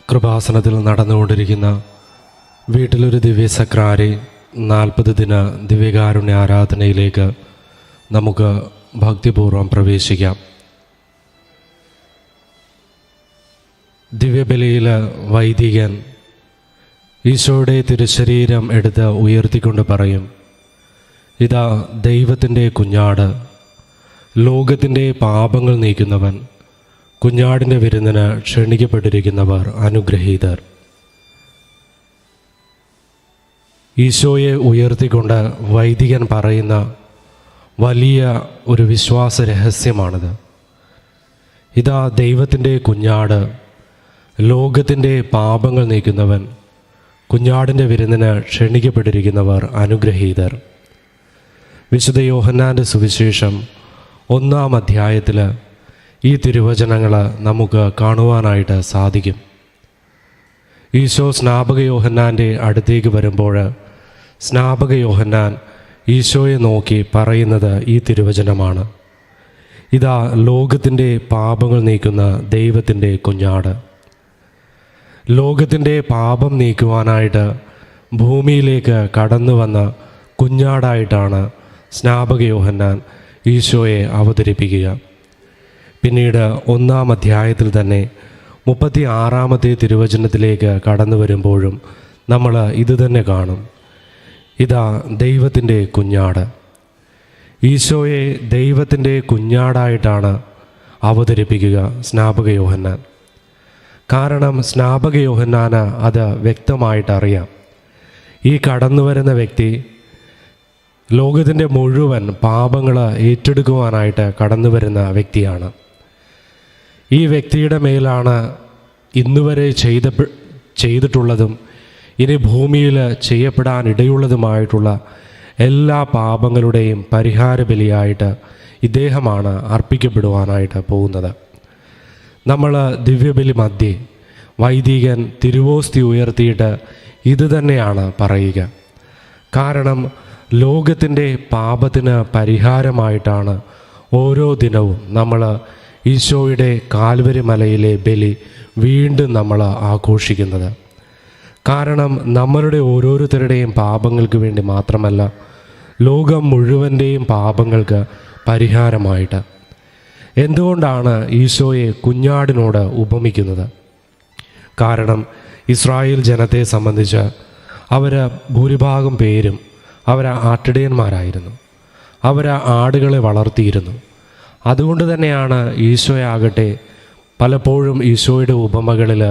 കൃപാസനത്തിൽ നടന്നുകൊണ്ടിരിക്കുന്ന വീട്ടിലൊരു ദിവ്യസക്രാരി 40 ദിന ദിവ്യകാരുണ്യ ആരാധനയിലേക്ക് നമുക്ക് ഭക്തിപൂർവ്വം പ്രവേശിക്കാം. ദിവ്യബലിയിൽ വൈദികൻ ഈശോയുടെ തിരുശരീരം എടുത്ത് ഉയർത്തിക്കൊണ്ട് പറയും, ഇതാ ദൈവത്തിൻ്റെ കുഞ്ഞാട്, ലോകത്തിൻ്റെ പാപങ്ങൾ നീക്കുന്നവൻ, കുഞ്ഞാടിൻ്റെ വിരുന്നിന് ക്ഷണിക്കപ്പെട്ടിരിക്കുന്നവർ അനുഗ്രഹീതർ. ഈശോയെ ഉയർത്തിക്കൊണ്ട് വൈദികൻ പറയുന്ന വലിയ ഒരു വിശ്വാസ രഹസ്യമാണിത്. ഇതാ ദൈവത്തിൻ്റെ കുഞ്ഞാട്, ലോകത്തിൻ്റെ പാപങ്ങൾ നീക്കുന്നവൻ, കുഞ്ഞാടിൻ്റെ വിരുന്നിന് ക്ഷണിക്കപ്പെട്ടിരിക്കുന്നവർ അനുഗ്രഹീതർ. വിശുദ്ധ യോഹന്നാൻ്റെ സുവിശേഷം 1-ാം അധ്യായത്തിൽ ഈ തിരുവചനങ്ങൾ നമുക്ക് കാണുവാനായിട്ട് സാധിക്കും. ഈശോ സ്നാപക യോഹന്നാൻ്റെ അടുത്തേക്ക് വരുമ്പോൾ സ്നാപക യോഹന്നാൻ ഈശോയെ നോക്കി പറയുന്നത് ഈ തിരുവചനമാണ്, ഇതാ ലോകത്തിൻ്റെ പാപങ്ങൾ നീക്കുന്ന ദൈവത്തിൻ്റെ കുഞ്ഞാട്. ലോകത്തിൻ്റെ പാപം നീക്കുവാനായിട്ട് ഭൂമിയിലേക്ക് കടന്നു വന്ന കുഞ്ഞാടായിട്ടാണ് സ്നാപക യോഹന്നാൻ ഈശോയെ അവതരിപ്പിക്കുക. പിന്നീട് 1-ാം അധ്യായത്തിൽ തന്നെ 36-ാമത്തെ തിരുവചനത്തിലേക്ക് കടന്നു വരുമ്പോഴും നമ്മൾ ഇത് തന്നെ കാണും, ഇതാ ദൈവത്തിൻ്റെ കുഞ്ഞാട്. ഈശോയെ ദൈവത്തിൻ്റെ കുഞ്ഞാടായിട്ടാണ് അവതരിപ്പിക്കുക സ്നാപക യോഹന്നാൻ. കാരണം സ്നാപക യോഹന്നാന് അത് വ്യക്തമായിട്ടറിയാം, ഈ കടന്നു വരുന്ന വ്യക്തി ലോകത്തിൻ്റെ മുഴുവൻ പാപങ്ങൾ ഏറ്റെടുക്കുവാനായിട്ട് കടന്നു വരുന്ന വ്യക്തിയാണ്. ഈ വ്യക്തിയുടെ മേലാണ് ഇന്നുവരെ ചെയ്തിട്ടുള്ളതും ഇനി ഭൂമിയിൽ ചെയ്യപ്പെടാനിടയുള്ളതുമായിട്ടുള്ള എല്ലാ പാപങ്ങളുടെയും പരിഹാര ബലിയായിട്ട് ഇദ്ദേഹമാണ് അർപ്പിക്കപ്പെടുവാനായിട്ട് പോകുന്നത്. നമ്മൾ ദിവ്യബലി മധ്യേ വൈദികൻ തിരുവോസ്തി ഉയർത്തിയിട്ട് ഇത് തന്നെയാണ് പറയുക. കാരണം ലോകത്തിൻ്റെ പാപത്തിന് പരിഹാരമായിട്ടാണ് ഓരോ ദിനവും നമ്മൾ ഈശോയുടെ കാൽവരി മലയിലെ ബലി വീണ്ടും നമ്മൾ ആഘോഷിക്കുന്നത്. കാരണം നമ്മളുടെ ഓരോരുത്തരുടെയും പാപങ്ങൾക്ക് വേണ്ടി മാത്രമല്ല, ലോകം മുഴുവൻ്റെയും പാപങ്ങൾക്ക് പരിഹാരമായിട്ട്. എന്തുകൊണ്ടാണ് ഈശോയെ കുഞ്ഞാടിനോട് ഉപമിക്കുന്നത്? കാരണം ഇസ്രായേൽ ജനത്തെ സംബന്ധിച്ച് ഭൂരിഭാഗം പേരും ആട്ടിടയന്മാരായിരുന്നു. ആടുകളെ വളർത്തിയിരുന്നു. അതുകൊണ്ട് തന്നെയാണ് ഈശോയാകട്ടെ പലപ്പോഴും ഈശോയുടെ ഉപമകളിൽ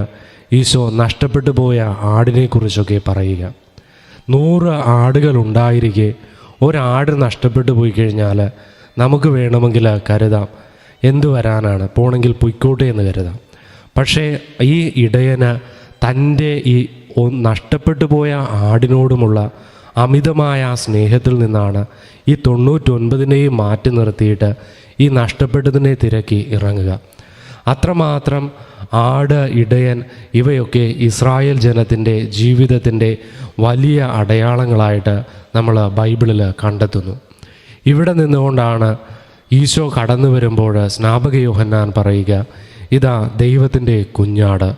ഈശോ നഷ്ടപ്പെട്ടു പോയ ആടിനെക്കുറിച്ചൊക്കെ പറയുക. 100 ആടുകൾ ഉണ്ടായിരിക്കെ ഒരാട് നഷ്ടപ്പെട്ടു പോയി കഴിഞ്ഞാൽ നമുക്ക് വേണമെങ്കിൽ കരുതാം, എന്തു വരാനാണ്, പോണെങ്കിൽ പൊയ്ക്കോട്ടെ എന്ന് കരുതാം. പക്ഷേ ഈ ഇടയന് തൻ്റെ ഈ നഷ്ടപ്പെട്ടു പോയ ആടിനോടുമുള്ള അമിതമായ സ്നേഹത്തിൽ നിന്നാണ് ഈ 99നെയും മാറ്റി നിർത്തിയിട്ട് ഈ നഷ്ടപ്പെട്ടതിനെ തിരക്കി ഇറങ്ങുക. അത്രമാത്രം ആട്, ഇടയൻ ഇവയൊക്കെ ഇസ്രായേൽ ജനത്തിൻ്റെ ജീവിതത്തിൻ്റെ വലിയ അടയാളങ്ങളായിട്ട് നമ്മൾ ബൈബിളിൽ കണ്ടെത്തുന്നു. ഇവിടെ നിന്നുകൊണ്ടാണ് ഈശോ കടന്നു വരുമ്പോൾ സ്നാപക യോഹന്നാൻ പറയുക, ഇതാ ദൈവത്തിൻ്റെ കുഞ്ഞാട്,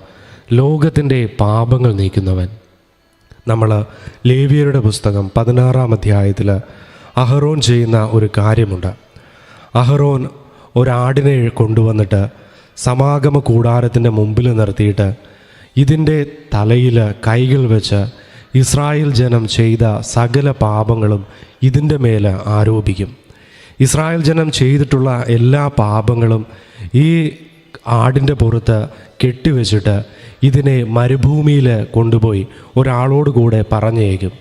ലോകത്തിൻ്റെ പാപങ്ങൾ നീക്കുന്നവൻ. നമ്മൾ ലേവ്യരുടെ പുസ്തകം 16-ാം അധ്യായത്തിൽ അഹറോൻ ചെയ്യുന്ന ഒരു കാര്യമുണ്ട്. അഹറോൻ ഒരാടിനെ കൊണ്ടുവന്നിട്ട് സമാഗമ കൂടാരത്തിൻ്റെ മുമ്പിൽ നിർത്തിയിട്ട് ഇതിൻ്റെ തലയിൽ കൈകൾ വെച്ച് ഇസ്രായേൽ ജനം ചെയ്ത സകല പാപങ്ങളും ഇതിൻ്റെ മേൽ ആരോപിക്കും. ഇസ്രായേൽ ജനം ചെയ്തിട്ടുള്ള എല്ലാ പാപങ്ങളും ഈ ആടിൻ്റെ പുറത്ത് കെട്ടിവെച്ചിട്ട് ഇതിനെ മരുഭൂമിയിൽ കൊണ്ടുപോയി ഒരാളോട് കൂടെ പറഞ്ഞേക്കും.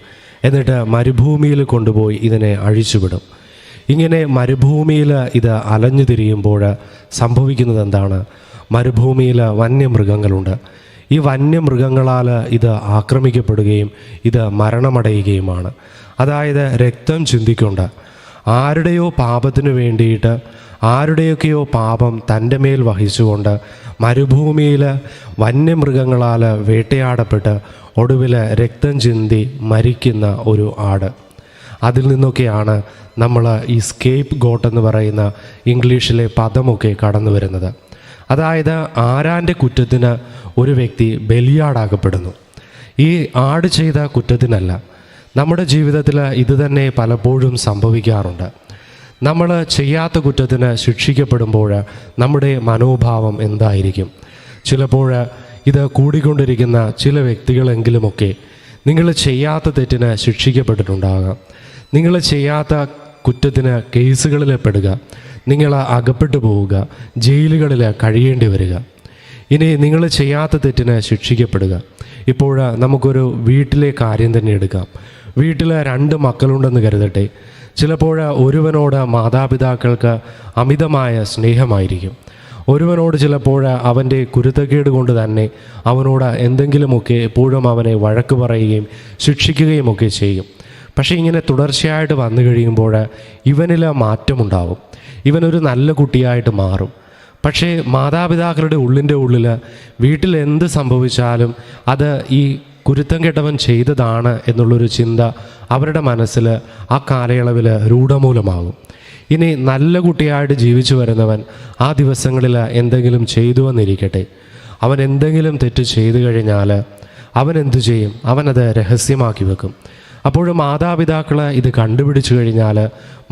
എന്നിട്ട് മരുഭൂമിയിൽ കൊണ്ടുപോയി ഇതിനെ അഴിച്ചുവിടും. ഇങ്ങനെ മരുഭൂമിയിൽ ഇത് അലഞ്ഞു തിരിയുമ്പോൾ സംഭവിക്കുന്നത് എന്താണ്? മരുഭൂമിയിൽ വന്യമൃഗങ്ങളുണ്ട്. ഈ വന്യമൃഗങ്ങളാൽ ഇത് ആക്രമിക്കപ്പെടുകയും ഇത് മരണമടയുകയുമാണ്. അതായത് രക്തം ചിന്തിക്കൊണ്ട് ആരുടെയോ പാപത്തിനു വേണ്ടിയിട്ട് ആരുടെയൊക്കെയോ പാപം തൻ്റെ മേൽ വഹിച്ചുകൊണ്ട് മരുഭൂമിയിൽ വന്യമൃഗങ്ങളാൽ വേട്ടയാടപ്പെട്ട് ഒടുവിൽ രക്തം ചിന്തി മരിക്കുന്ന ഒരു ആട്. അതിൽ നിന്നൊക്കെയാണ് നമ്മൾ ഈ സ്കേപ്പ് ഗോട്ട് എന്ന് പറയുന്ന ഇംഗ്ലീഷിലെ പദമൊക്കെ കടന്നു വരുന്നത്. അതായത് ആരാൻ്റെ കുറ്റത്തിന് ഒരു വ്യക്തി ബലിയാടാക്കപ്പെടുന്നു. ഈ ആട് ചെയ്ത കുറ്റത്തിനല്ല. നമ്മുടെ ജീവിതത്തിൽ ഇത് തന്നെ പലപ്പോഴും സംഭവിക്കാറുണ്ട്. നമ്മൾ ചെയ്യാത്ത കുറ്റത്തിന് ശിക്ഷിക്കപ്പെടുമ്പോൾ നമ്മുടെ മനോഭാവം എന്തായിരിക്കും? ചിലപ്പോൾ ഇത് കൂടിക്കൊണ്ടിരിക്കുന്ന ചില വ്യക്തികളെങ്കിലുമൊക്കെ നിങ്ങൾ ചെയ്യാത്ത തെറ്റിന് ശിക്ഷിക്കപ്പെട്ടിട്ടുണ്ടാകാം. നിങ്ങൾ ചെയ്യാത്ത കുറ്റത്തിന് കേസുകളിൽ പെടുക, നിങ്ങൾ അകപ്പെട്ടു പോവുക, ജയിലുകളിൽ കഴിയേണ്ടി വരിക. ഇനി നിങ്ങൾ ചെയ്യാത്ത തെറ്റിന് ശിക്ഷിക്കപ്പെടുക. ഇപ്പോൾ നമുക്കൊരു വീട്ടിലെ കാര്യം തന്നെ എടുക്കാം. വീട്ടിൽ 2 മക്കളുണ്ടെന്ന് കരുതട്ടെ. ചിലപ്പോൾ ഒരുവനോട് മാതാപിതാക്കൾക്ക് അമിതമായ സ്നേഹമായിരിക്കും. ഒരുവനോട് ചിലപ്പോൾ അവൻ്റെ കുരുത്തക്കേട് കൊണ്ട് തന്നെ അവനോട് എന്തെങ്കിലുമൊക്കെ എപ്പോഴും അവനെ വഴക്ക് പറയുകയും ശിക്ഷിക്കുകയും ഒക്കെ ചെയ്യും. പക്ഷേ ഇങ്ങനെ തുടർച്ചയായിട്ട് വന്നു കഴിയുമ്പോൾ ഇവനിൽ മാറ്റമുണ്ടാവും. ഇവനൊരു നല്ല കുട്ടിയായിട്ട് മാറും. പക്ഷേ മാതാപിതാക്കളുടെ ഉള്ളിൽ വീട്ടിൽ എന്ത് സംഭവിച്ചാലും അത് ഈ കുരുത്തം കെട്ടവൻ ചെയ്തതാണ് എന്നുള്ളൊരു ചിന്ത അവരുടെ മനസ്സിൽ ആ കാലയളവിൽ രൂഢമൂലമാകും. ഇനി നല്ല കുട്ടിയായിട്ട് ജീവിച്ചു വരുന്നവൻ ആ ദിവസങ്ങളിൽ എന്തെങ്കിലും ചെയ്തു വന്നിരിക്കട്ടെ, അവൻ എന്തെങ്കിലും തെറ്റ് ചെയ്തു കഴിഞ്ഞാൽ അവൻ എന്തു ചെയ്യും? അവനത് രഹസ്യമാക്കി വെക്കും. അപ്പോഴും മാതാപിതാക്കൾ ഇത് കണ്ടുപിടിച്ചു കഴിഞ്ഞാൽ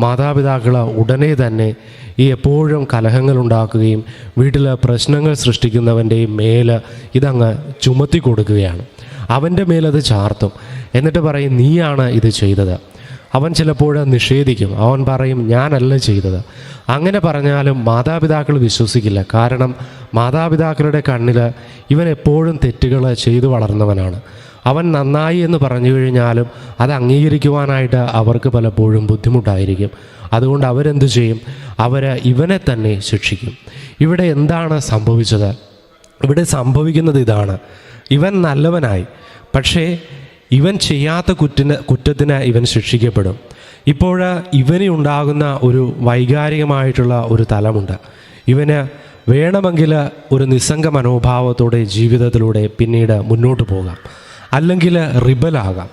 മാതാപിതാക്കൾ ഉടനെ തന്നെ ഈ എപ്പോഴും കലഹങ്ങൾ ഉണ്ടാക്കുകയും വീട്ടിൽ പ്രശ്നങ്ങൾ സൃഷ്ടിക്കുന്നവൻ്റെയും മേൽ ഇതങ്ങ് ചുമത്തി കൊടുക്കുകയാണ്. അവൻ്റെ മേലത് ചാർത്തും. എന്നിട്ട് പറയും, നീയാണ് ഇത് ചെയ്തത്. അവൻ ചിലപ്പോൾ നിഷേധിക്കും. അവൻ പറയും, ഞാനല്ല ചെയ്തത്. അങ്ങനെ പറഞ്ഞാലും മാതാപിതാക്കൾ വിശ്വസിക്കില്ല. കാരണം മാതാപിതാക്കളുടെ കണ്ണിൽ ഇവൻ എപ്പോഴും തെറ്റുകൾ ചെയ്തു വളർന്നവനാണ്. അവൻ നന്നായി എന്ന് പറഞ്ഞു കഴിഞ്ഞാലും അത് അംഗീകരിക്കുവാനായിട്ട് അവർക്ക് പലപ്പോഴും ബുദ്ധിമുട്ടായിരിക്കും. അതുകൊണ്ട് അവരെന്തു ചെയ്യും? ഇവനെ തന്നെ ശിക്ഷിക്കും. ഇവിടെ എന്താണ് സംഭവിച്ചത്? ഇവിടെ സംഭവിക്കുന്നത് ഇതാണ്. ഇവൻ നല്ലവനായി, പക്ഷേ ഇവൻ ചെയ്യാത്ത കുറ്റത്തിന് ഇവൻ ശിക്ഷിക്കപ്പെടും. ഇപ്പോൾ ഇവന് ഉണ്ടാകുന്ന ഒരു വൈകാരികമായിട്ടുള്ള ഒരു തലമുണ്ട്. ഇവന് വേണമെങ്കിൽ ഒരു നിസ്സംഗ മനോഭാവത്തോടെ ജീവിതത്തിലൂടെ പിന്നീട് മുന്നോട്ട് പോകാം, അല്ലെങ്കിൽ റിബലാകാം,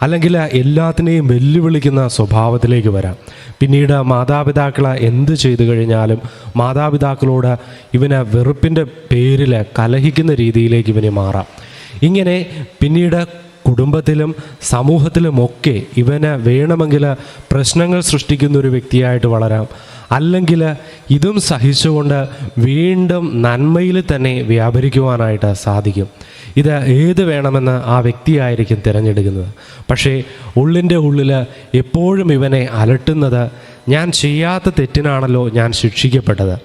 അല്ലെങ്കിൽ എല്ലാത്തിനെയും വെല്ലുവിളിക്കുന്ന സ്വഭാവത്തിലേക്ക് വരാം. പിന്നീട് മാതാപിതാക്കൾ എന്ത് ചെയ്തു കഴിഞ്ഞാലും മാതാപിതാക്കളോട് ഇവന് വെറുപ്പിൻ്റെ പേരിൽ കലഹിക്കുന്ന രീതിയിലേക്ക് ഇവന് മാറാം. ഇങ്ങനെ പിന്നീട് കുടുംബത്തിലും സമൂഹത്തിലുമൊക്കെ ഇവന് വേണമെങ്കിൽ പ്രശ്നങ്ങൾ സൃഷ്ടിക്കുന്ന ഒരു വ്യക്തിയായിട്ട് വളരാം, അല്ലെങ്കിൽ ഇതും സഹിച്ചുകൊണ്ട് വീണ്ടും നന്മയിൽ തന്നെ വ്യാപരിക്കുവാനായിട്ട് സാധിക്കും. ഇത് ഏത് വേണമെന്ന് ആ വ്യക്തിയായിരിക്കും തിരഞ്ഞെടുക്കുന്നത്. പക്ഷേ ഉള്ളിൻ്റെ ഉള്ളിൽ എപ്പോഴും ഇവനെ അലട്ടുന്നത്, ഞാൻ ചെയ്യാത്ത തെറ്റിനാണല്ലോ ഞാൻ ശിക്ഷിക്കപ്പെട്ടത്.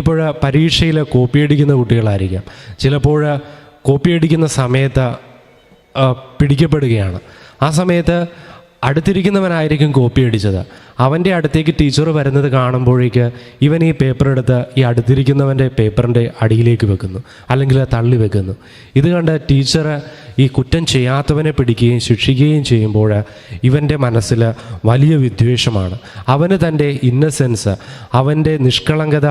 ഇപ്പോൾ പരീക്ഷയിൽ കോപ്പിയടിക്കുന്ന കുട്ടികളായിരിക്കാം. ചിലപ്പോൾ കോപ്പിയടിക്കുന്ന സമയത്ത് പിടിക്കപ്പെടുകയാണ്. ആ സമയത്ത് അടുത്തിരിക്കുന്നവനായിരിക്കും കോപ്പി അടിച്ചത്. അവൻ്റെ അടുത്തേക്ക് ടീച്ചർ വരുന്നത് കാണുമ്പോഴേക്ക് ഇവൻ ഈ പേപ്പർ എടുത്ത് ഈ അടുത്തിരിക്കുന്നവൻ്റെ പേപ്പറിൻ്റെ അടിയിലേക്ക് വെക്കുന്നു, അല്ലെങ്കിൽ തള്ളി വെക്കുന്നു. ഇത് കണ്ട് ടീച്ചർ ഈ കുറ്റം ചെയ്യാത്തവനെ പിടിക്കുകയും ശിക്ഷിക്കുകയും ചെയ്യുമ്പോൾ ഇവൻ്റെ മനസ്സിൽ വലിയ വിദ്വേഷമാണ്. അവന് തൻ്റെ ഇന്നസെൻസ്, അവൻ്റെ നിഷ്കളങ്കത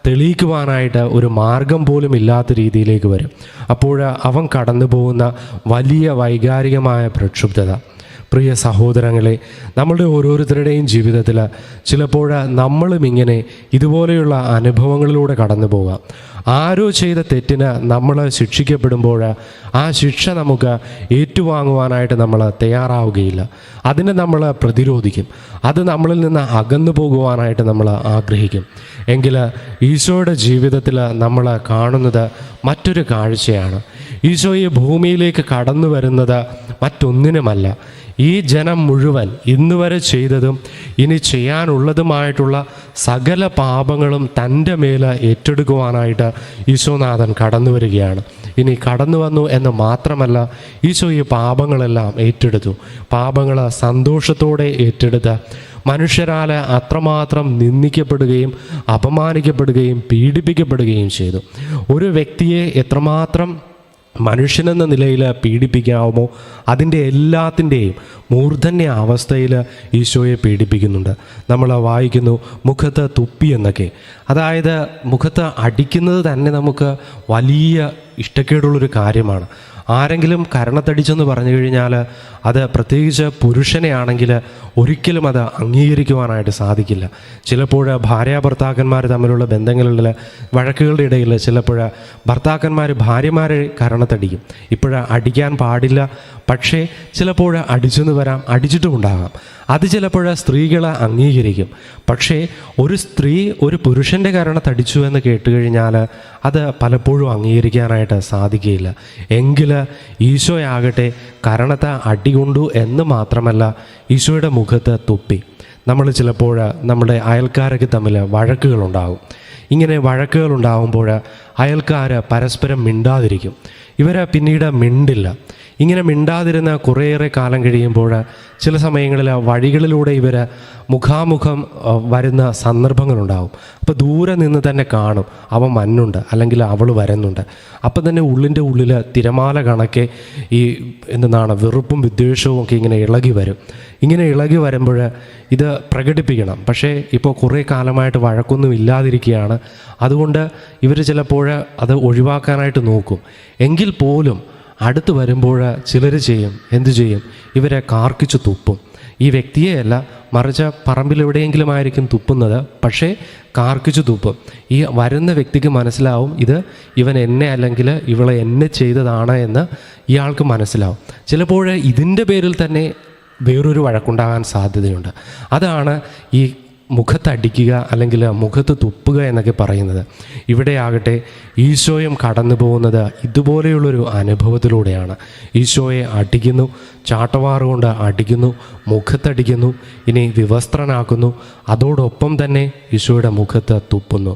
തെളിയിക്കുവാനായിട്ട് ഒരു മാർഗം പോലും ഇല്ലാത്ത രീതിയിലേക്ക് വരും. അപ്പോൾ അവൻ കടന്നു പോകുന്ന വലിയ വൈകാരികമായ പ്രക്ഷുബ്ധത. പ്രിയ സഹോദരങ്ങളെ, നമ്മളുടെ ഓരോരുത്തരുടെയും ജീവിതത്തിൽ ചിലപ്പോൾ നമ്മളും ഇങ്ങനെ ഇതുപോലെയുള്ള അനുഭവങ്ങളിലൂടെ കടന്നു പോകാം. ആരോ ചെയ്ത തെറ്റിന് നമ്മൾ ശിക്ഷിക്കപ്പെടുമ്പോൾ ആ ശിക്ഷ നമുക്ക് ഏറ്റുവാങ്ങുവാനായിട്ട് നമ്മൾ തയ്യാറാവുകയില്ല. അതിനെ നമ്മൾ പ്രതിരോധിക്കും. അത് നമ്മളിൽ നിന്ന് അകന്നു പോകുവാനായിട്ട് നമ്മൾ ആഗ്രഹിക്കും. എങ്കിൽ ഈശോയുടെ ജീവിതത്തിൽ നമ്മൾ കാണുന്നത് മറ്റൊരു കാഴ്ചയാണ്. ഈശോ ഈ ഭൂമിയിലേക്ക് കടന്നു വരുന്നത് മറ്റൊന്നിനുമല്ല, ഈ ജനം മുഴുവൻ ഇന്നുവരെ ചെയ്തതും ഇനി ചെയ്യാനുള്ളതുമായിട്ടുള്ള സകല പാപങ്ങളും തൻ്റെ മേൽ ഏറ്റെടുക്കുവാനായിട്ട് ഈശോനാഥൻ കടന്നു വരികയാണ്. ഇനി കടന്നു വന്നു എന്ന് മാത്രമല്ല, ഈശോ ഈ പാപങ്ങളെല്ലാം ഏറ്റെടുത്തു. പാപങ്ങൾ സന്തോഷത്തോടെ ഏറ്റെടുത്ത് മനുഷ്യരാൽ അത്രമാത്രം നിന്ദിക്കപ്പെടുകയും അപമാനിക്കപ്പെടുകയും പീഡിപ്പിക്കപ്പെടുകയും ചെയ്തു. ഒരു വ്യക്തിയെ എത്രമാത്രം മനുഷ്യനെന്ന നിലയിൽ പീഡിപ്പിക്കാവുമോ അതിൻ്റെ എല്ലാത്തിൻ്റെയും മൂർധന്യ അവസ്ഥയിൽ ഈശോയെ പീഡിപ്പിക്കുന്നുണ്ട്. നമ്മൾ വായിക്കുന്നു, മുഖത്ത് തുപ്പി എന്നൊക്കെ. അതായത് മുഖത്ത് അടിക്കുന്നത് തന്നെ നമുക്ക് വലിയ ഇഷ്ടക്കേടുള്ളൊരു കാര്യമാണ്. ആരെങ്കിലും കരണത്തടിച്ചെന്ന് പറഞ്ഞു കഴിഞ്ഞാൽ അത് പ്രത്യേകിച്ച് പുരുഷനെ ആണെങ്കിൽ ഒരിക്കലും അത് അംഗീകരിക്കുവാനായിട്ട് സാധിക്കില്ല. ചിലപ്പോൾ ഭാര്യാഭർത്താക്കന്മാർ തമ്മിലുള്ള ബന്ധങ്ങളിൽ വഴക്കുകളുടെ ഇടയിൽ ചിലപ്പോൾ ഭർത്താക്കന്മാർ ഭാര്യമാരെ കരണത്തടിക്കും. അടിക്കാൻ പാടില്ല, പക്ഷേ ചിലപ്പോൾ അടിച്ചെന്ന് വരാം, അടിച്ചിട്ടുമുണ്ടാകാം. അത് ചിലപ്പോൾ സ്ത്രീകൾ അംഗീകരിക്കും. പക്ഷേ ഒരു സ്ത്രീ ഒരു പുരുഷൻ്റെ കരണത്തടിച്ചു എന്ന് കേട്ടുകഴിഞ്ഞാൽ അത് പലപ്പോഴും അംഗീകരിക്കാനായിട്ട് സാധിക്കുകയില്ല. എങ്കിൽ ഈശോയാകട്ടെ കരണത്തെ അടികൊണ്ടു എന്ന് മാത്രമല്ല, ഈശോയുടെ മുഖത്ത് തുപ്പി. നമ്മൾ ചിലപ്പോൾ നമ്മുടെ അയൽക്കാരൊക്കെ തമ്മിൽ വഴക്കുകളുണ്ടാകും. ഇങ്ങനെ വഴക്കുകളുണ്ടാകുമ്പോൾ അയൽക്കാർ പരസ്പരം മിണ്ടാതിരിക്കും. ഇവർ പിന്നീട് മിണ്ടില്ല. ഇങ്ങനെ മിണ്ടാതിരുന്ന കുറേയേറെ കാലം കഴിയുമ്പോൾ ചില സമയങ്ങളിൽ വഴികളിലൂടെ ഇവർ മുഖാമുഖം വരുന്ന സന്ദർഭങ്ങളുണ്ടാകും. അപ്പോൾ ദൂരെ നിന്ന് തന്നെ കാണും അവൻ വന്നുണ്ട് അല്ലെങ്കിൽ അവൾ വരുന്നുണ്ട്. അപ്പം തന്നെ ഉള്ളിൻ്റെ ഉള്ളിൽ തിരമാല കണക്കെ ഈ എന്താണ് വെറുപ്പും വിദ്വേഷവും ഒക്കെ ഇങ്ങനെ ഇളകി വരും. ഇങ്ങനെ ഇളകി വരുമ്പോൾ ഇത് പ്രകടിപ്പിക്കണം. പക്ഷേ ഇപ്പോൾ കുറേ കാലമായിട്ട് വഴക്കൊന്നും ഇല്ലാതിരിക്കുകയാണ്. അതുകൊണ്ട് ഇവർ ചിലപ്പോൾ അത് ഒഴിവാക്കാനായിട്ട് നോക്കും. എങ്കിൽ പോലും അടുത്ത് വരുമ്പോൾ ചിലർ എന്തു ചെയ്യും, ഇവരെ കാർക്കിച്ച് തുപ്പും. ഈ വ്യക്തിയെയല്ല, മറിച്ച് പറമ്പിലെവിടെയെങ്കിലും ആയിരിക്കും തുപ്പുന്നത്, പക്ഷേ കാർക്കിച്ച് തുപ്പും. ഈ വരുന്ന വ്യക്തിക്ക് മനസ്സിലാവും ഇവൻ എന്നെ അല്ലെങ്കിൽ ഇവളെ എന്നെ ചെയ്തതാണ് എന്ന് ഇയാൾക്ക് മനസ്സിലാവും. ചിലപ്പോൾ ഇതിൻ്റെ പേരിൽ തന്നെ വേറൊരു വഴക്കുണ്ടാകാൻ സാധ്യതയുണ്ട്. അതാണ് ഈ മുഖത്തടിക്കുക അല്ലെങ്കിൽ മുഖത്ത് തുപ്പുക എന്നൊക്കെ പറയുന്നത്. ഇവിടെയാകട്ടെ ഈശോയും കടന്നു പോകുന്നത് ഇതുപോലെയുള്ളൊരു അനുഭവത്തിലൂടെയാണ്. ഈശോയെ അടിക്കുന്നു, ചാട്ടവാറുകൊണ്ട് അടിക്കുന്നു, മുഖത്തടിക്കുന്നു, ഇനി വിവസ്ത്രനാക്കുന്നു, അതോടൊപ്പം തന്നെ ഈശോയുടെ മുഖത്ത് തുപ്പുന്നു.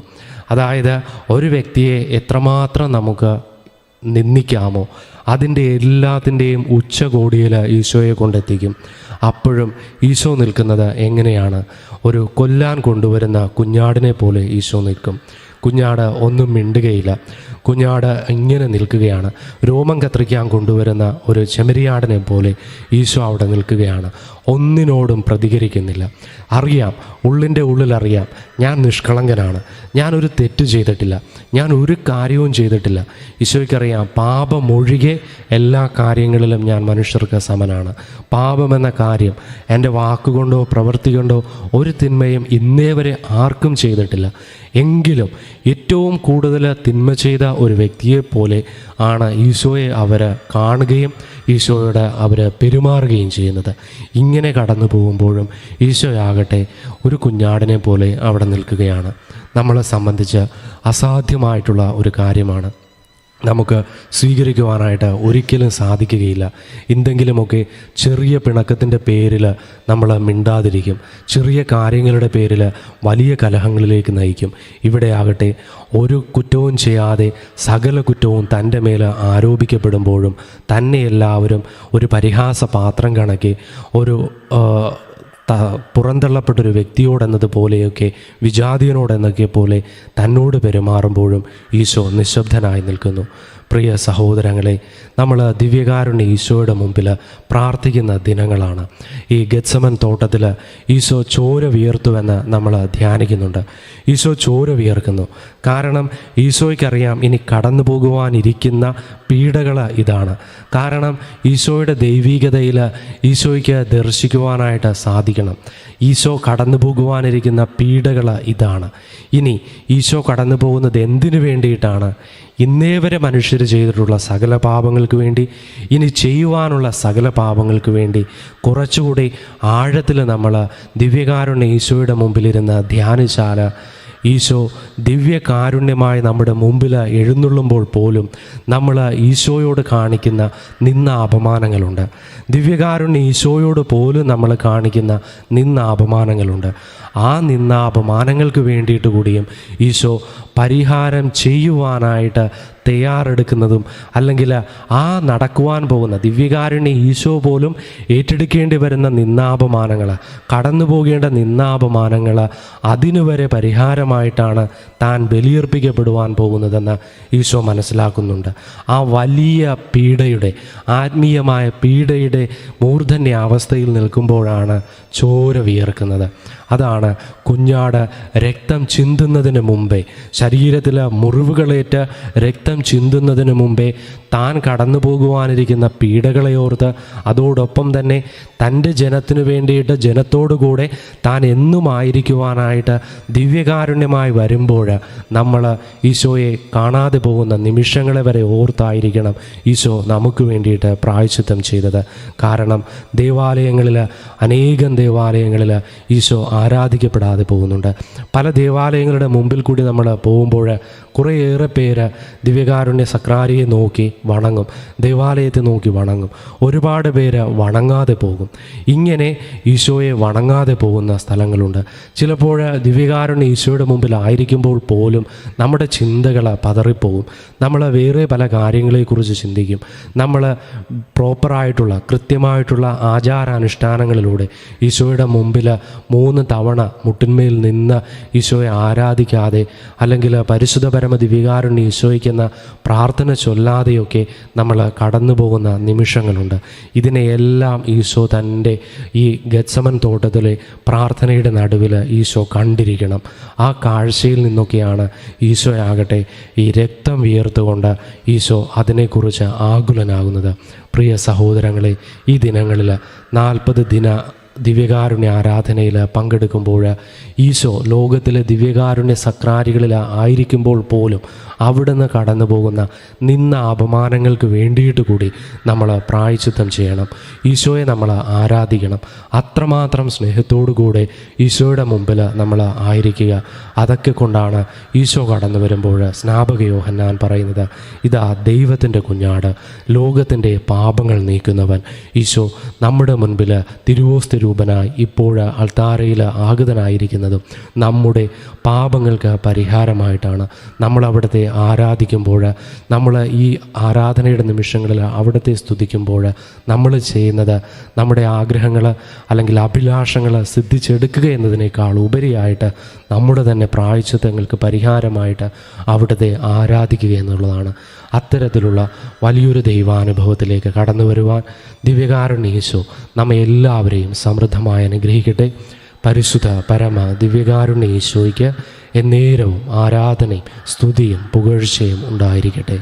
അതായത് ഒരു വ്യക്തിയെ എത്രമാത്രം നമുക്ക് നിന്ദിക്കാമോ അതിൻ്റെ എല്ലാത്തിൻ്റെയും ഉച്ചകോടിയിൽ ഈശോയെ കൊണ്ടെത്തിക്കും. അപ്പോഴും ഈശോ നിൽക്കുന്നത് എങ്ങനെയാണ്? ഒരു കൊല്ലാൻ കൊണ്ടുവരുന്ന കുഞ്ഞാടിനെ പോലെ ഈശോ നിൽക്കും. കുഞ്ഞാട് ഒന്നും മിണ്ടുകയില്ല. കുഞ്ഞാട് ഇങ്ങനെ നിൽക്കുകയാണ്. രോമം കത്രിക്കാൻ കൊണ്ടുവരുന്ന ഒരു ചെമ്മരിയാടിനെ പോലെ ഈശോ അവിടെ നിൽക്കുകയാണ്. ഒന്നിനോടും പ്രതികരിക്കുന്നില്ല. അറിയാം, ഉള്ളിൻ്റെ ഉള്ളിലറിയാം, ഞാൻ നിഷ്കളങ്കനാണ്, ഞാനൊരു തെറ്റ് ചെയ്തിട്ടില്ല, ഞാൻ ഒരു കാര്യവും ചെയ്തിട്ടില്ല. ഈശോയ്ക്കറിയാം, പാപമൊഴികെ എല്ലാ കാര്യങ്ങളിലും ഞാൻ മനുഷ്യർക്ക് സമനാണ്. പാപമെന്ന കാര്യം എൻ്റെ വാക്കുകൊണ്ടോ പ്രവൃത്തി കൊണ്ടോ ഒരു തിന്മയും ഇന്നേ വരെ ആർക്കും ചെയ്തിട്ടില്ല. എങ്കിലും ഏറ്റവും കൂടുതൽ തിന്മ ചെയ്ത ഒരു വ്യക്തിയെപ്പോലെ ആണ് ഈശോയെ അവർ കാണുകയും ഈശോയോട് അവർ പെരുമാറുകയും ചെയ്യുന്നത്. ഇങ്ങനെ കടന്നു പോകുമ്പോഴും ഈശോയാകട്ടെ ഒരു കുഞ്ഞാടിനെ പോലെ അവിടെ നിൽക്കുകയാണ്. നമ്മളെ സംബന്ധിച്ച് അസാധ്യമായിട്ടുള്ള ഒരു കാര്യമാണ്. നമുക്ക് സ്വീകരിക്കുവാനായിട്ട് ഒരിക്കലും സാധിക്കുകയില്ല. എന്തെങ്കിലുമൊക്കെ ചെറിയ പിണക്കത്തിൻ്റെ പേരിൽ നമ്മൾ മിണ്ടാതിരിക്കും. ചെറിയ കാര്യങ്ങളുടെ പേരിൽ വലിയ കലഹങ്ങളിലേക്ക് നയിക്കും. ഇവിടെയാകട്ടെ ഒരു കുറ്റവും ചെയ്യാതെ സകല കുറ്റവും തൻ്റെ മേൽ ആരോപിക്കപ്പെടുമ്പോഴും തന്നെ എല്ലാവരും ഒരു പരിഹാസ പാത്രം കണക്കി ഒരു പുറന്തള്ളപ്പെട്ടൊരു വ്യക്തിയോടെന്നതുപോലെയൊക്കെ വിജാതിയനോടെന്നൊക്കെ പോലെ തന്നോട് പെരുമാറുമ്പോഴും ഈശോ നിശബ്ദനായി നിൽക്കുന്നു. പ്രിയ സഹോദരങ്ങളെ, നമ്മൾ ദിവ്യകാരുണ്യ ഈശോയുടെ മുമ്പിൽ പ്രാർത്ഥിക്കുന്ന ദിനങ്ങളാണ്. ഈ ഗെത്സമൻ തോട്ടത്തിൽ ഈശോ ചോര വിയർത്തുവെന്ന് നമ്മൾ ധ്യാനിക്കുന്നുണ്ട്. ഈശോ ചോര വിയർക്കുന്നു. കാരണം ഈശോയ്ക്കറിയാം ഇനി കടന്നു പോകുവാനിരിക്കുന്ന പീഡകൾ ഇതാണ്. കാരണം ഈശോയുടെ ദൈവികതയിൽ ഈശോയ്ക്ക് ദർശിക്കുവാനായിട്ട് സാധിക്കണം. ഈശോ കടന്നു പോകുവാനിരിക്കുന്ന പീഡകൾ ഇതാണ്. ഇനി ഈശോ കടന്നു പോകുന്നത് എന്തിനു വേണ്ടിയിട്ടാണ്? ഇന്നേ വരെ മനുഷ്യർ ചെയ്തിട്ടുള്ള സകല പാപങ്ങൾക്ക് വേണ്ടി, ഇനി ചെയ്യുവാനുള്ള സകല പാപങ്ങൾക്ക് വേണ്ടി കുറച്ചുകൂടി ആഴത്തിൽ നമ്മൾ ദിവ്യകാരുണ്യ ഈശോയുടെ മുമ്പിലിരുന്ന് ധ്യാനിച്ചാൽ ഈശോ ദിവ്യകാരുണ്യമായി നമ്മുടെ മുമ്പിൽ എഴുന്നള്ളുമ്പോൾ പോലും നമ്മൾ ഈശോയോട് കാണിക്കുന്ന നിന്ന അപമാനങ്ങളുണ്ട്. ദിവ്യകാരുണ്യ ഈശോയോട് പോലും നമ്മൾ കാണിക്കുന്ന നിന്ന അപമാനങ്ങളുണ്ട്. ആ നിന്ന അപമാനങ്ങൾക്ക് വേണ്ടിയിട്ട് കൂടിയും ഈശോ പരിഹാരം ചെയ്യുവാനായിട്ട് തയ്യാറെടുക്കുന്നതും അല്ലെങ്കിൽ ആ നടക്കുവാൻ പോകുന്ന ദിവ്യകാരുണ്യ ഈശോ പോലും ഏറ്റെടുക്കേണ്ടി വരുന്ന നിന്നാപമാനങ്ങൾ, കടന്നു പോകേണ്ട നിന്നാപമാനങ്ങൾ അതിനുവരെ പരിഹാരമായിട്ടാണ് താൻ ബലിയർപ്പിക്കപ്പെടുവാൻ പോകുന്നതെന്ന് ഈശോ മനസ്സിലാക്കുന്നുണ്ട്. ആ വലിയ പീഡയുടെ, ആത്മീയമായ പീഡയുടെ മൂർധന്യ അവസ്ഥയിൽ നിൽക്കുമ്പോഴാണ് ചോര വിയർക്കുന്നത്. അതാണ് കുഞ്ഞാട് രക്തം ചിന്തുന്നതിന് മുമ്പേ, ശരീരത്തിൽ മുറിവുകളേറ്റ് രക്തം ചിന്തുന്നതിന് മുമ്പേ താൻ കടന്നു പോകുവാനിരിക്കുന്ന പീഡകളെ ഓർത്ത്, അതോടൊപ്പം തന്നെ തൻ്റെ ജനത്തിനു വേണ്ടിയിട്ട് ജനത്തോടുകൂടെ താൻ എന്നുമായിരിക്കുവാനായിട്ട് ദിവ്യകാരുണ്യമായി വരുമ്പോൾ നമ്മൾ ഈശോയെ കാണാതെ പോകുന്ന നിമിഷങ്ങളെ വരെ ഓർത്തായിരിക്കണം ഈശോ നമുക്ക് വേണ്ടിയിട്ട് പ്രായശ്ചിത്തം ചെയ്തത്. കാരണം ദേവാലയങ്ങളിൽ, അനേകം ദേവാലയങ്ങളിൽ ഈശോ ആരാധിക്കപ്പെടാതെ പോകുന്നുണ്ട്. പല ദേവാലയങ്ങളുടെ മുമ്പിൽ കൂടി നമ്മൾ പോകുമ്പോൾ കുറേയേറെ പേര് ദിവ്യകാരുണ്യ സക്രാരിയെ നോക്കി വണങ്ങും, ദേവാലയത്തെ നോക്കി വണങ്ങും. ഒരുപാട് പേര് വണങ്ങാതെ പോകും. ഇങ്ങനെ ഈശോയെ വണങ്ങാതെ പോകുന്ന സ്ഥലങ്ങളുണ്ട്. ചിലപ്പോൾ ദിവ്യകാരുണ്യ ഈശോയുടെ മുമ്പിലായിരിക്കുമ്പോൾ പോലും നമ്മുടെ ചിന്തകൾ പതറിപ്പോകും. നമ്മൾ വേറെ പല കാര്യങ്ങളെക്കുറിച്ച് ചിന്തിക്കും. നമ്മൾ പ്രോപ്പറായിട്ടുള്ള, കൃത്യമായിട്ടുള്ള ആചാരാനുഷ്ഠാനങ്ങളിലൂടെ ഈശോയുടെ മുമ്പിൽ 3 തവണ മുട്ടിന്മേൽ നിന്ന് ഈശോയെ ആരാധിക്കാതെ, അല്ലെങ്കിൽ പരിശുദ്ധ പരമ ദിവ്യകാരുണ്യ ഈശോയ്ക്കെന്ന പ്രാർത്ഥന ചൊല്ലാതെയൊക്കെ നമ്മൾ കടന്നു പോകുന്ന നിമിഷങ്ങളുണ്ട്. ഇതിനെയെല്ലാം ഈശോ തൻ്റെ ഈ ഗെത്സമൻ തോട്ടത്തിലെ പ്രാർത്ഥനയുടെ നടുവിൽ ഈശോ കണ്ടിരിക്കണം. ആ കാഴ്ചയിൽ നിന്നൊക്കെയാണ് ഈശോയാകട്ടെ ഈ രക്തം വിയർത്തുകൊണ്ട് ഈശോ അതിനെക്കുറിച്ച് ആകുലനാകുന്നത്. പ്രിയ സഹോദരങ്ങളെ, ഈ ദിനങ്ങളിൽ 40 ദിന ദിവ്യകാരുണ്യ ആരാധനയിൽ പങ്കെടുക്കുമ്പോൾ ഈശോ ലോകത്തിലെ ദിവ്യകാരുണ്യ സക്രാരികളിൽ ആയിരിക്കുമ്പോൾ പോലും അവിടുന്ന് കടന്നു പോകുന്ന നിന്ന അപമാനങ്ങൾക്ക് വേണ്ടിയിട്ട് കൂടി നമ്മൾ പ്രായശ്ചിത്തം ചെയ്യണം. ഈശോയെ നമ്മൾ ആരാധിക്കണം. അത്രമാത്രം സ്നേഹത്തോടു കൂടെ ഈശോയുടെ മുമ്പിൽ നമ്മൾ ആയിരിക്കുക. അതൊക്കെ കൊണ്ടാണ് ഈശോ കടന്നു വരുമ്പോൾ സ്നാപക യോഹന്നാൻ പറയുന്നത്, ഇതാ ദൈവത്തിൻ്റെ കുഞ്ഞാട്, ലോകത്തിൻ്റെ പാപങ്ങൾ നീക്കുന്നവൻ. ഈശോ നമ്മുടെ മുൻപിൽ തിരുവോസ്തി രൂപനായി ഇപ്പോൾ അൾത്താരയിൽ ആഗതനായിരിക്കുന്നതും നമ്മുടെ പാപങ്ങൾക്ക് പരിഹാരമായിട്ടാണ്. നമ്മൾ അവിടുത്തെ ആരാധിക്കുമ്പോൾ, നമ്മൾ ഈ ആരാധനയുടെ നിമിഷങ്ങളിൽ അവിടുത്തെ സ്തുതിക്കുമ്പോൾ നമ്മൾ ചെയ്യുന്നത് നമ്മുടെ ആഗ്രഹങ്ങൾ അല്ലെങ്കിൽ അഭിലാഷങ്ങൾ സിദ്ധിച്ചെടുക്കുക എന്നതിനേക്കാൾ ഉപരിയായിട്ട് നമ്മുടെ തന്നെ പ്രായശ്ചിത്തങ്ങൾക്ക് പരിഹാരമായിട്ട് അവിടുത്തെ ആരാധിക്കുക എന്നുള്ളതാണ്. അത്തരത്തിലുള്ള വലിയൊരു ദൈവാനുഭവത്തിലേക്ക് കടന്നു വരുവാൻ ദിവ്യകാരുണ്യ ഈശോ നമ്മെ എല്ലാവരെയും സമൃദ്ധമായി അനുഗ്രഹിക്കട്ടെ. പരിശുദ്ധ പരമ ദിവ്യകാരുണ്യ ഈശോയ്ക്ക് എന്നേരവും ആരാധനയും സ്തുതിയും പുകഴ്ചയും ഉണ്ടായിരിക്കട്ടെ.